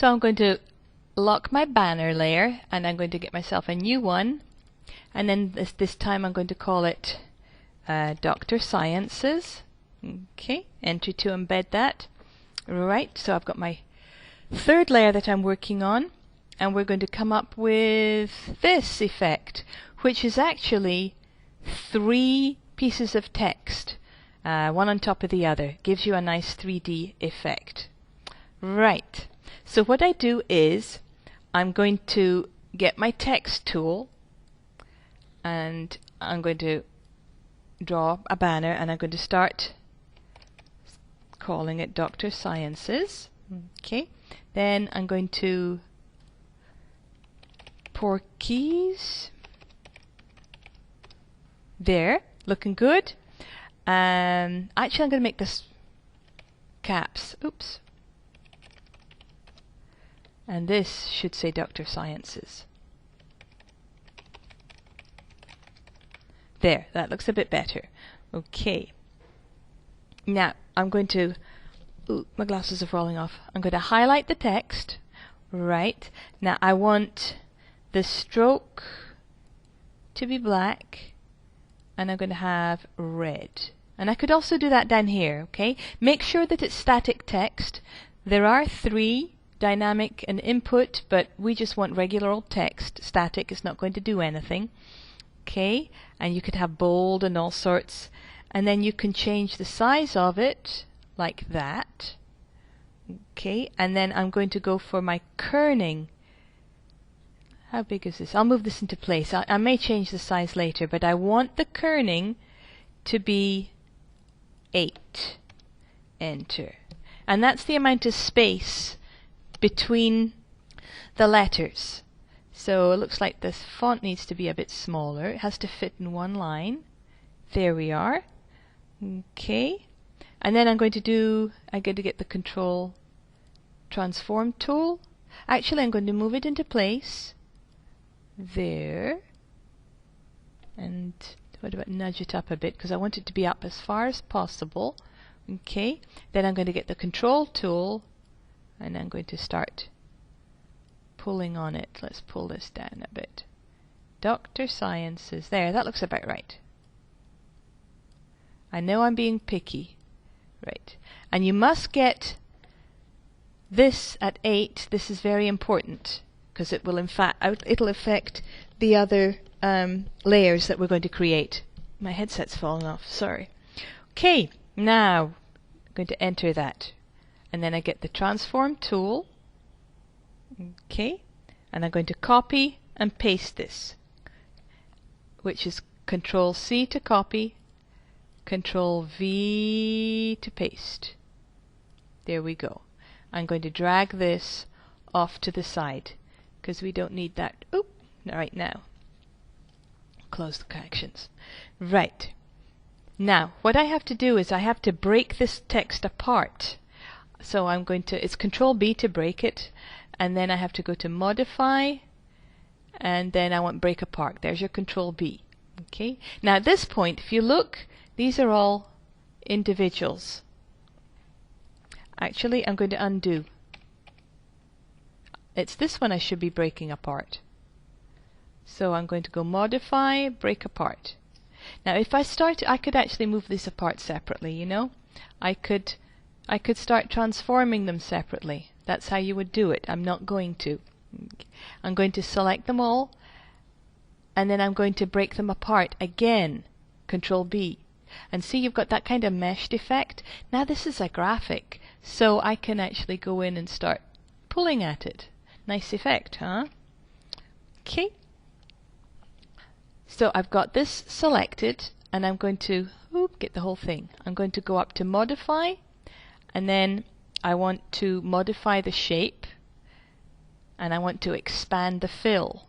So I'm going to lock my banner layer, and I'm going to get myself a new one, and then this time I'm going to call it Dr. Sciences. Okay, enter to embed that. Right, so I've got my third layer that I'm working on, and we're going to come up with this effect, which is actually 3 pieces of text, one on top of the other. Gives you a nice 3D effect. Right, so what I do is I'm going to get my text tool, and I'm going to draw a banner, and I'm going to start calling it Dr. Sciences. Okay, then I'm going to Porkies. There, looking good. Actually, I'm going to make this caps. Oops. And this should say Dr. Sciences. There, that looks a bit better. Okay. Now, I'm going to... Ooh, my glasses are falling off. I'm going to highlight the text. Right. Now, I want the stroke to be black, and I'm going to have red. And I could also do that down here, okay? Make sure that it's static text. There are 3, dynamic and input, but we just want regular old text. Static is not going to do anything. Okay, and you could have bold and all sorts, and then you can change the size of it like that. Okay, and then I'm going to go for my kerning. How big is this? I'll move this into place. I may change the size later, but I want the kerning to be 8. Enter. And that's the amount of space between the letters. So it looks like this font needs to be a bit smaller. It has to fit in one line. There we are. Okay. And then I'm going to get the control transform tool. Actually, I'm going to move it into place. There. And what about nudge it up a bit, because I want it to be up as far as possible. Okay. Then I'm going to get the control tool, and I'm going to start pulling on it. Let's pull this down a bit. Dr. Sciences. There, that looks about right. I know I'm being picky. Right. And you must get this at 8. This is very important, because it will it'll affect the other layers that we're going to create. My headset's fallen off, sorry. Okay, now I'm going to enter that. And then I get the transform tool. Okay, and I'm going to copy and paste this, which is Control C to copy, Control V to paste. There we go. I'm going to drag this off to the side, because we don't need that right now. Close the connections. Right. Now, what I have to do is I have to break this text apart. So I'm going to, it's Control B to break it, and then I have to go to Modify, and then I want Break Apart. There's your Control B. Okay. Now at this point, if you look, these are all individuals. Actually, I'm going to undo. It's this one I should be breaking apart. So I'm going to go Modify, Break Apart. Now if I start, I could actually move this apart separately, you know. I could start transforming them separately. That's how you would do it. I'm not going to. I'm going to select them all, and then I'm going to break them apart again. Control B. And see, you've got that kind of meshed effect. Now this is a graphic, so I can actually go in and start pulling at it. Nice effect, huh? Okay. So I've got this selected, and I'm going to get the whole thing. I'm going to go up to Modify, and then I want to modify the shape, and I want to expand the fill,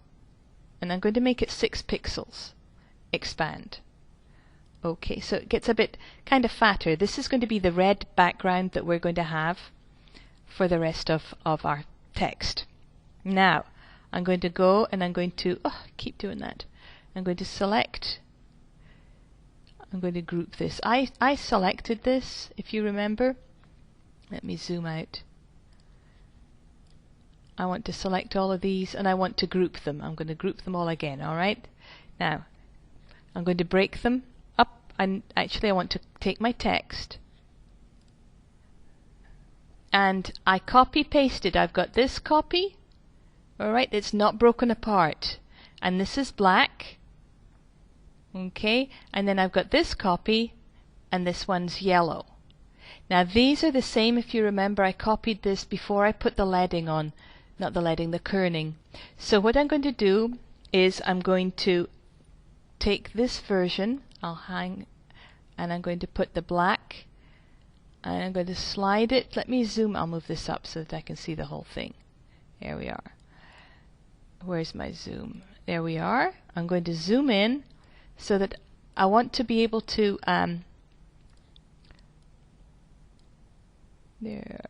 and I'm going to make it 6 pixels. Expand. Okay, so it gets a bit kind of fatter. This is going to be the red background that we're going to have for the rest of our text. Now I'm going to go and I'm going to keep doing that. I'm going to select, I'm going to group this. I selected this, if you remember. Let me zoom out. I want to select all of these and I want to group them. I'm going to group them all again, alright? Now, I'm going to break them up, and actually I want to take my text and I copy pasted. I've got this copy, alright, it's not broken apart, and this is black, okay, and then I've got this copy and this one's yellow. Now these are the same. If you remember, I copied this before I put the leading on, not the leading, the kerning. So what I'm going to do is I'm going to take this version, I'll hang, and I'm going to put the black, and I'm going to slide it. Let me zoom. I'll move this up so that I can see the whole thing. There we are. Where's my zoom? There we are. I'm going to zoom in so that I want to be able to there.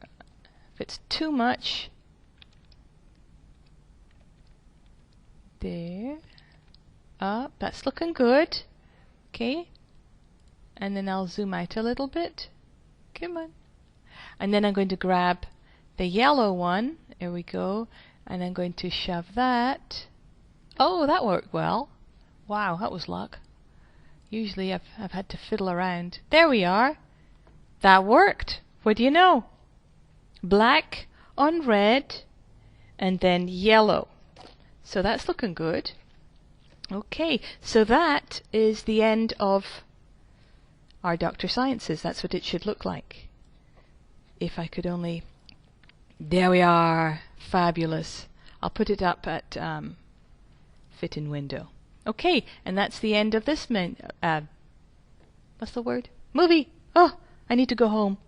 If it's too much, there, up, that's looking good. Okay, and then I'll zoom out a little bit. Come on. And then I'm going to grab the yellow one. There we go. And I'm going to shove that. Oh, that worked well. Wow, that was luck. Usually I've had to fiddle around. There we are. That worked. What do you know? Black on red and then yellow. So that's looking good. Okay, so that is the end of our Dr. Sciences. That's what it should look like. If I could only... There we are. Fabulous. I'll put it up at fit in window. Okay, and that's the end of this what's the word? Movie! Oh, I need to go home.